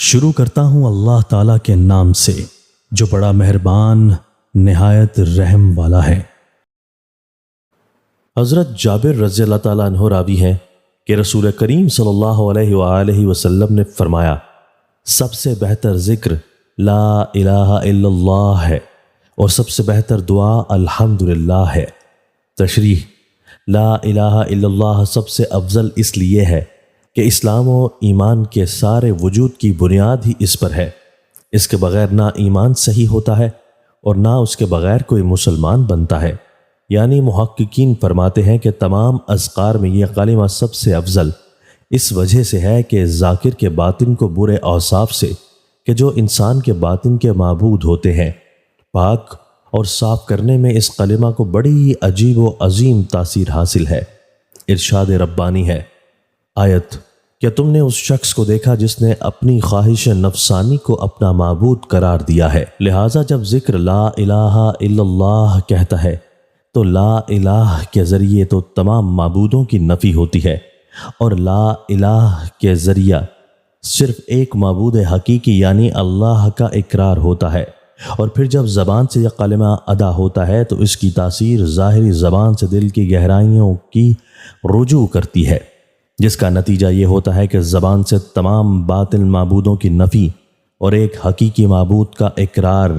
شروع کرتا ہوں اللہ تعالیٰ کے نام سے جو بڑا مہربان نہایت رحم والا ہے۔ حضرت جابر رضی اللہ تعالیٰ عنہ راوی ہیں کہ رسول کریم صلی اللہ علیہ وآلہ وسلم نے فرمایا، سب سے بہتر ذکر لا الہ الا اللہ ہے اور سب سے بہتر دعا الحمدللہ ہے۔ تشریح: لا الہ الا اللہ سب سے افضل اس لیے ہے کہ اسلام و ایمان کے سارے وجود کی بنیاد ہی اس پر ہے۔ اس کے بغیر نہ ایمان صحیح ہوتا ہے اور نہ اس کے بغیر کوئی مسلمان بنتا ہے۔ یعنی محققین فرماتے ہیں کہ تمام اذکار میں یہ کلمہ سب سے افضل اس وجہ سے ہے کہ ذاکر کے باطن کو برے اوصاف سے کہ جو انسان کے باطن کے معبود ہوتے ہیں پاک اور صاف کرنے میں اس کلمہ کو بڑی عجیب و عظیم تاثیر حاصل ہے۔ ارشاد ربانی ہے، آیت: کیا تم نے اس شخص کو دیکھا جس نے اپنی خواہش نفسانی کو اپنا معبود قرار دیا ہے؟ لہٰذا جب ذکر لا الہ الا اللہ کہتا ہے تو لا الہ کے ذریعے تو تمام معبودوں کی نفی ہوتی ہے اور لا الہ کے ذریعہ صرف ایک معبود حقیقی یعنی اللہ کا اقرار ہوتا ہے، اور پھر جب زبان سے یہ کلمہ ادا ہوتا ہے تو اس کی تاثیر ظاہری زبان سے دل کی گہرائیوں کی رجوع کرتی ہے، جس کا نتیجہ یہ ہوتا ہے کہ زبان سے تمام باطل معبودوں کی نفی اور ایک حقیقی معبود کا اقرار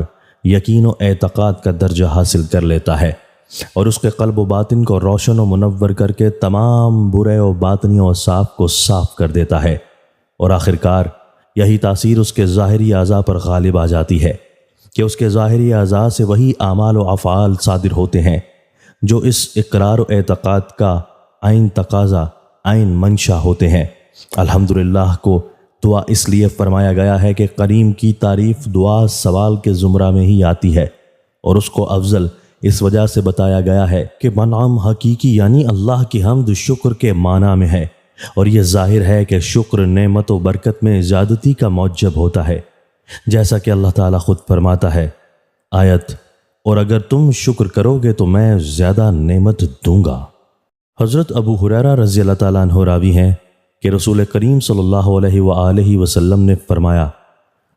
یقین و اعتقاد کا درجہ حاصل کر لیتا ہے اور اس کے قلب و باطن کو روشن و منور کر کے تمام برے و باطنی اوصاف کو صاف کر دیتا ہے، اور آخرکار یہی تاثیر اس کے ظاہری اعضاء پر غالب آ جاتی ہے کہ اس کے ظاہری اعضاء سے وہی اعمال و افعال صادر ہوتے ہیں جو اس اقرار و اعتقاد کا عین تقاضا عین منشا ہوتے ہیں۔ الحمدللہ کو دعا اس لیے فرمایا گیا ہے کہ کریم کی تعریف دعا سوال کے زمرہ میں ہی آتی ہے، اور اس کو افضل اس وجہ سے بتایا گیا ہے کہ منعم حقیقی یعنی اللہ کی حمد شکر کے معنی میں ہے، اور یہ ظاہر ہے کہ شکر نعمت و برکت میں زیادتی کا موجب ہوتا ہے، جیسا کہ اللہ تعالیٰ خود فرماتا ہے، آیت: اور اگر تم شکر کرو گے تو میں زیادہ نعمت دوں گا۔ حضرت ابو ہریرہ رضی اللہ تعالیٰ عنہ راوی ہیں کہ رسول کریم صلی اللہ علیہ وآلہ وسلم نے فرمایا،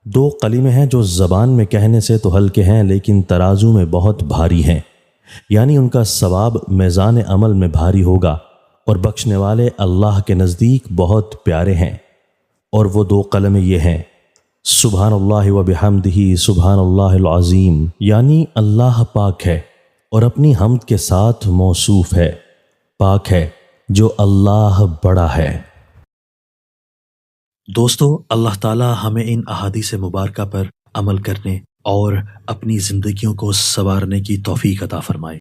دو کلمے ہیں جو زبان میں کہنے سے تو ہلکے ہیں لیکن ترازو میں بہت بھاری ہیں، یعنی ان کا ثواب میزان عمل میں بھاری ہوگا اور بخشنے والے اللہ کے نزدیک بہت پیارے ہیں، اور وہ دو کلمے یہ ہیں، سبحان اللہ و بحمدہ سبحان اللہ العظیم، یعنی اللہ پاک ہے اور اپنی حمد کے ساتھ موصوف ہے، پاک ہے جو اللہ بڑا ہے۔ دوستو، اللہ تعالی ہمیں ان احادیث مبارکہ پر عمل کرنے اور اپنی زندگیوں کو سنوارنے کی توفیق عطا فرمائے۔